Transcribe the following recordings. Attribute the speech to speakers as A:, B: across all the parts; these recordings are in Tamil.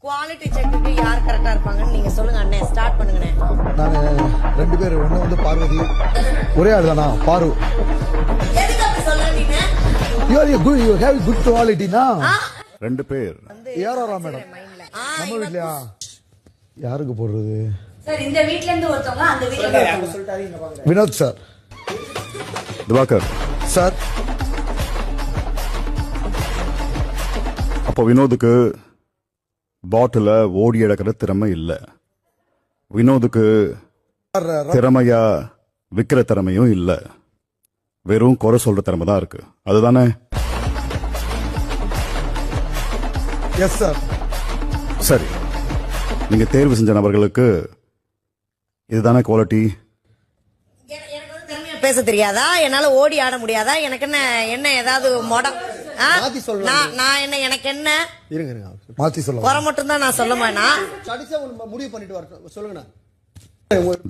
A: குவாலிட்டி செக்குக்கு யார் கரெக்டா இருப்பாங்கன்னு நீங்க சொல்லுங்க அண்ணே. ஸ்டார்ட் பண்ணுங்கண்ணே.
B: நான் 2 பேர், ஒண்ணு வந்து பார்வதி, ஒரே ஆள் தானா பாரு.
A: எதுக்கு அப்படி சொல்றீங்க?
B: யூ ஹேவ் குட் குவாலிட்டினா
C: 2 பேர்
B: யாரா மேடம் நம்ம வீட்லயா யாருக்கு போடுறது?
D: சார் இந்த வீட்ல இருந்து ஒருத்தவங்க அந்த வீட்ல இருந்து ஒருத்தவங்க.
B: வினோத் சார்.
C: திவாகர்
B: சார்
C: அப்போ வினோதுக்கு பாட்டில ஓடி எடுக்கிற திறமை இல்ல. வினோதுக்கு திறமையா விக்கிற திறமையும் இல்ல. வெறும் குறை சொல்ற திறமை தான் இருக்கு. அதுதானே?
B: Yes sir.
C: சரி, நீங்க தேர்வு செஞ்ச நபர்களுக்கு இதுதானே குவாலிட்டி?
A: எனக்கு வந்து திறமையா பேச தெரியாதா? என்னால ஓடி ஆட முடியாதா? எனக்கு என்ன ஏதாவது மொடம்? நான் என்ன எனக்கு என்ன
B: இருங்க மாத்தி சொல்லுங்க.
A: குறை மட்டும் தான் நான் சொல்ல மாட்டேனா?
B: முடிவு பண்ணிட்டு வரட்டும் சொல்லுங்க.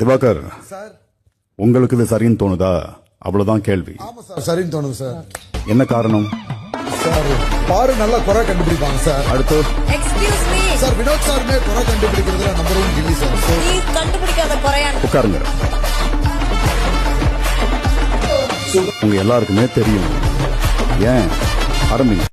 C: திவாகர்
B: சார்
C: உங்களுக்கு இது சரின்னு தோணுதா? அவ்வளவுதான் கேள்வி.
B: ஆமா சார் சரின்னு தோணுது சார்.
C: என்ன காரணம்?
B: சார் பாரு நல்லா குறை கண்டுபிடிப்பாங்க சார்.
C: அடுத்து
A: எக்ஸ்கியூஸ் மீ
B: சார் வினோத் சாருமே குறை கண்டுபிடிக்கிறதுல நம்பர் 1 கில்லி சார்.
A: நீ கண்டுபிடிக்காத குறையா?
C: உட்காருங்க. உங்க எல்லாருக்குமே தெரியும். ஏன் ஆரம்பிங்க.